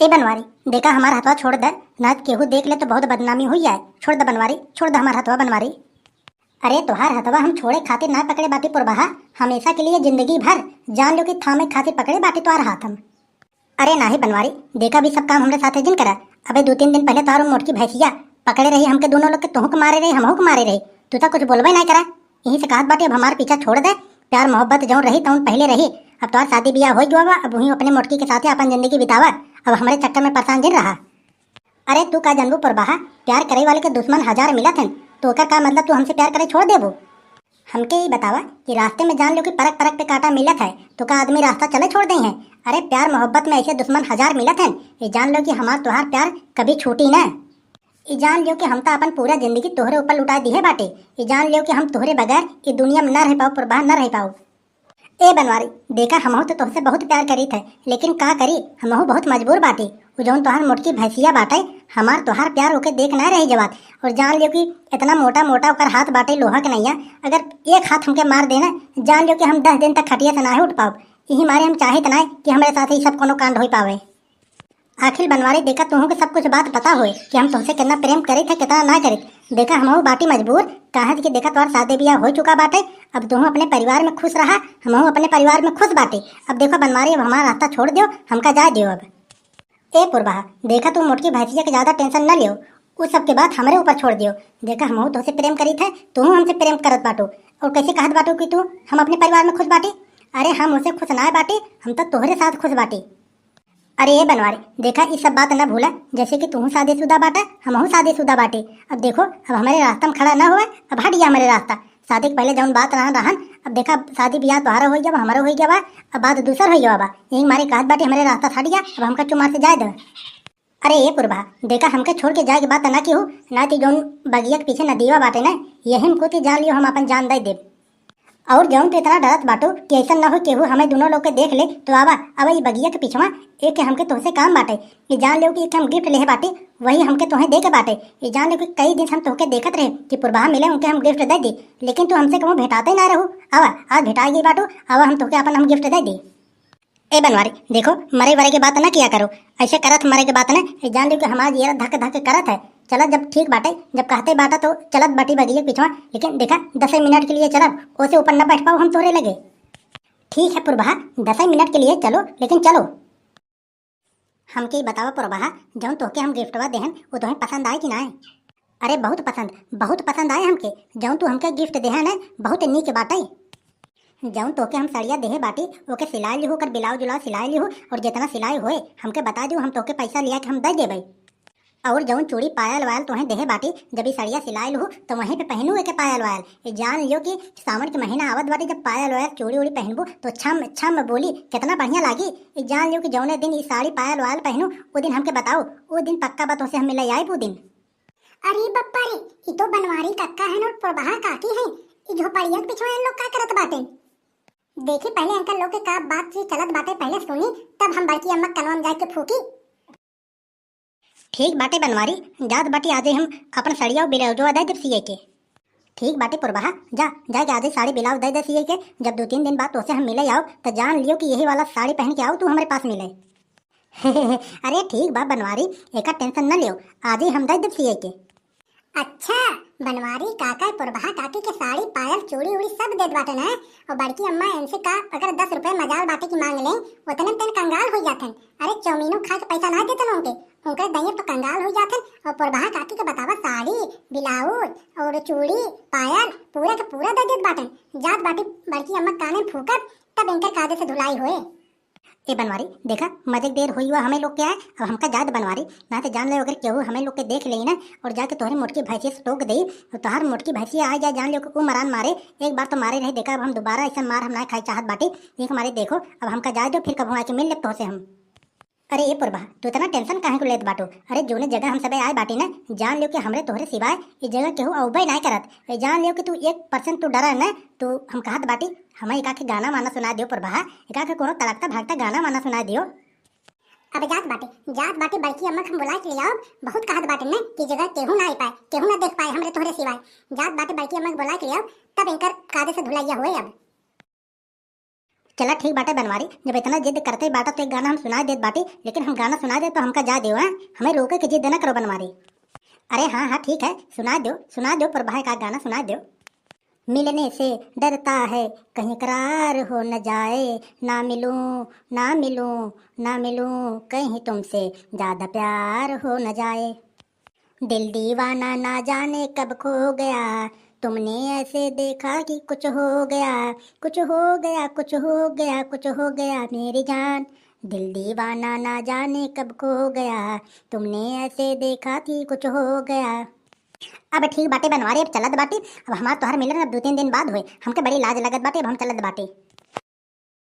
ए बनवारी, देखा हमारा हथवा छोड़ दे, ना केहू देख ले तो बहुत बदनामी हुई जाए। छोड़ दे बनवारी, छोड़ दे हमारा हथवा बनवारी। अरे तोहार हथवा हम छोड़े खातिर ना पकड़े बाटी पुरबहा, हमेशा के लिए जिंदगी भर जान लो कि थामे खातिर पकड़े बाटी तोहार हाथ हम। अरे नाही बनवारी, देखा भी सब काम हमरे साथे जिन करा। अबे 2-3 दिन पहले तोहार मोटकी भैंसिया पकड़े रही हमके, दोनों लोग के तुहू के मारे रही हमहू के मारे रही। तू तो कुछ बोलबे नहीं करा। यही से कहत बाटी अब हमार पीछा छोड़ दे। प्यार मोहब्बत जौन रही तौन पहले रही। अब तोहार शादी ब्याह हो गया, अब वही अपने मोटकी के साथे अपन जिंदगी बितावा। अब हमारे चक्कर में परेशान जिन रहा। अरे तू का जानबू पुरबहा, प्यार करे वाले के दुश्मन हजार मिलत हन, तो ओकर का मतलब तू हमसे प्यार करे छोड़ देबू? हमके ही बतावा कि रास्ते में जान लो कि परक परक पे कांटा मिलत है तो का आदमी रास्ता चले छोड़ दे हैं? अरे प्यार मोहब्बत में ऐसे दुश्मन हजार मिलत हैं। ये जान लो कि हमार तोहार प्यार कभी छूटी ना। ये जान लो कि हम तो अपन पूरा जिंदगी तोहरे ऊपर लुटा दी है बाटे। ये जान लो कि हम तोहरे बगैर ये दुनिया में न रह पाओ पुरबहा, न रह पाओ। ए बनवारी, देखा हमहू तो तुमसे बहुत प्यार करी थे, लेकिन का करी हमहू बहुत मजबूर बाटी। जौन तोहार मोटकी भैंसिया बाटे, हमार तोहार प्यार ओके देख ना रही जवात। और जान लियो कि इतना मोटा मोटा ओकर हाथ बाटे लोहा के नैया, अगर एक हाथ हमके मार देना, जान लियो कि हम 10 दिन तक खटिया से ना उठ पाओ। यही मारे हम चाहे तना कि हमारे साथ ही सब कोनो कांड हो पावे। आखिर बनवारी, देखा तुहू के सब कुछ बात पता होए कि हम तुमसे कितना प्रेम करे थे कितना ना करे। देखा हमहू बाटी मजबूर कहा कि देखा तोहार शादी ब्याह हो चुका बाटे। अब तुहू अपने परिवार में खुश रहा, हमहू अपने परिवार में खुश बाटे। अब देखो बनवारी, अब हमारा रास्ता छोड़ दियो, हमका जा दियो। अब ए पुरबहा, देखा तू मोटकी भैंसिया के ज्यादा टेंशन न लियो, उस सब के बात हमारे ऊपर छोड़ दियो। देखा हमहू तुमसे प्रेम करी थे, तुहू हमसे प्रेम करत बाटो। और कैसे कहत बाटो कि तू हम अपने परिवार में खुश बाटी? अरे हम उसे खुश ना बाटी, हम तो तोहरे साथ खुश बाटी। अरे ये बनवारी, देखा इस सब बात न भूला, जैसे कि तुहू शादीशुदा बाटा, हमहू शादीशुदा बाटे। अब देखो अब हमारे रास्ता में खड़ा ना हुआ, अब हट गया हमारे रास्ता। शादी के पहले जौन बात रहन, अब देखा शादी ब्याह तोहरा हो गया, हमारा हो गया बा, अब बात दूसर हो गया बा। यही मारे कहत बाटे हमारे रास्ता हट गया, अब हमका चुमार से जाए दे। अरे ये पुरबहा, देखा हमके छोड़ के जाए के बात ना की हो, ना कि जौन बगिया के पीछे नदीवा बाटे ना, यही हमको कि जान लियो हम अपन जान दे देब। और जौन तो इतना डरत बाटो कि ऐसा ना हो केहू हमें दोनों लोग के देख ले तो आवा अब ये बगिया के पीछवा एक के हमके तोहसे काम बाटे। ये जान लो कि एक हम गिफ्ट ले बाटे, वही हमके तोहे दे के बाटे। ये जान लो कि कई दिन हम तोहके देखत रहे कि पुरबहा मिले उनके हम गिफ्ट दे दी, लेकिन तू हमसे कहूँ भेटाते ना रहू। आवा आज भेटा गई बाटो, आवा हम तोहके अपन हम गिफ्ट दे दी। ए बनवारी, देखो मरे वरे के बात ना किया करो, ऐसे करत मरे के बात ना। जान लो कि हमारा ये धक धक करत है। चला जब ठीक बाटे, जब कहते बाटा तो चलत बाटी बगिए पिछवा, लेकिन देखा 10 मिनट के लिए चलब, ओसे ऊपर न बैठ पाओ हम तोरे लगे। ठीक है पुरबहा, 10 मिनट के लिए चलो, लेकिन चलो। हमके ही बतावा पुरबहा, जौन तोहके हम गिफ्टवा देहन वो तुम्हें पसंद आए कि ना आए? अरे बहुत पसंद आए हमके। जौन तू हमके गिफ्ट देहन है बहुत नीक बाटे। जौन तोके हम सड़िया देहे बाटी ओके सिलाई लिहू, कर ब्लाउज उलाउज सिलाई लिहू, और जितना सिलाई होए हमके बता दियो, हम तोके पैसा लिया के हम दे देबई। और जौन चूड़ी पायल वायल तोहे देहे बाटी, जब ये सड़िया सिलाई लहू तो वहीं पे पहनू के पायल वायल। ये जान लियो कि सावन के महीना आवत बाटी, जब पायल वायल चूड़ी उड़ी पहनबू तो छम छम बोली कितना बढ़िया लागी। ये जान लियो कि जौने दिन ये साड़ी पायल वायल पहनू वो दिन हमके बताओ, वो दिन पक्का बात से हम मिले आए वो दिन। अरे बप्पा रे, ये तो बनवारी कक्का है और पुरबहा काकी है। ये झोपड़िया के पीछे इन लोग का करत बाटे? देखी पहले अंकल लोग के का बात चलत बाटे, पहले सुनी तब हम बड़की अम्मा कनवा में जाके फूकी। ठीक बाटे बनवारी, जात बाटी आजे हम अपन सड़िया ब्लाउजवा दे दे सिए के। ठीक बाटे पुरबहा, जा जाके आजे साड़ी ब्लाउज दे दे सिए के। जब 2-3 दिन बाद तोसे हम मिले आओ तो जान लियो कि यही वाला साड़ी पहन के आओ तू हमारे पास मिले। अरे ठीक बा बनवारी, एक टेंशन न लियो, आज ही हम दे दे सिए के। अच्छा बनवारी काका पुरबहा काकी के साड़ी पायल चूड़ी उड़ी सब दे बाटे ना। और बड़की अम्मा इनसे का अगर 10 रुपए मजाल बाटे की मांग लें उतने तेन कंगाल हो जातन। अरे चौमीनों खा के पैसा ना देते उनके दही तो कंगाल हो जातन। और पुरबहा काकी के बतावा साड़ी ब्लाउज और चूड़ी पायल पूरा के पूरा दे देत बाटन। जात बाटी बड़की अम्मा काने फूकत तब इनकर कादे से धुलाई होए। ए बनवारी, देखा मजे देर हुई हुआ हमें लोग क्या है, अब हमका जात बनवारी ना तो जान ले अगर केहू हमें लोग के देख ले ना और जाके तोहरे मोटकी भैंसिया से टोक दे तो तोहार मोटकी भैंसिया आ जाए, जान लो कि मरान मारे। एक बार तो मारे रहे, देखा अब हम दोबारा ऐसा मार हम ना खाई चाहत बाटी। एक मारे देखो अब हमका जा दो, फिर कब आके मिल ले तो से हम। अरे ये पुरबहा, तू इतना टेंशन काहे को लेत बाटो? अरे जोने जगह हम सब आए बाटी ना, जान लियो कि हमरे तोहरे सिवाय ये जगह केहू औबे नहीं करत। जान लियो कि तू 1% तू डरा ना, तो हम कहत बाटी हमें एका के गाना माना सुना दियो पुरबहा, एका के कोनो तड़कता भागता गाना माना सुना दियो। अब जात बाटे बड़की अम्मा हम बुला के ले आओ। बहुत कहत बाटे ना कि जगह केहू ना आ पाए, केहू ना देख पाए हमरे तोहरे सिवाय। जात बाटे बड़की अम्मा बुला के ले आओ तब इनकर कादे से धुलाइया होए। अब चला ठीक बाटे बनवारी, जब इतना जिद करते बाटा तो एक गाना हम सुना देत बाटी, लेकिन हम गाना सुना दे तो हमका जा दो। हमें रोके के जिद न करो बनवारी। अरे हाँ हाँ ठीक है, सुना दो प्रभा का गाना सुना दो। मिलने से डरता है कहीं करार हो न जाए, ना मिलूं ना मिलूं ना मिलूं कहीं तुमसे ज़्यादा प्यार हो न जाए। दिल दीवाना ना जाने कब खो गया, तुमने ऐसे देखा कि कुछ हो गया, कुछ हो गया कुछ हो गया कुछ हो गया मेरी जान। दिल दीवाना ना जाने कब खो गया, तुमने ऐसे देखा कि कुछ हो गया। अब ठीक बाटे बनवारी, अब चलत बाटी। अब हमार तोहर मिलन अब 2-3 दिन बाद हुए, हमके बड़ी लाज लगत बाटे, अब हम चलत बाटे।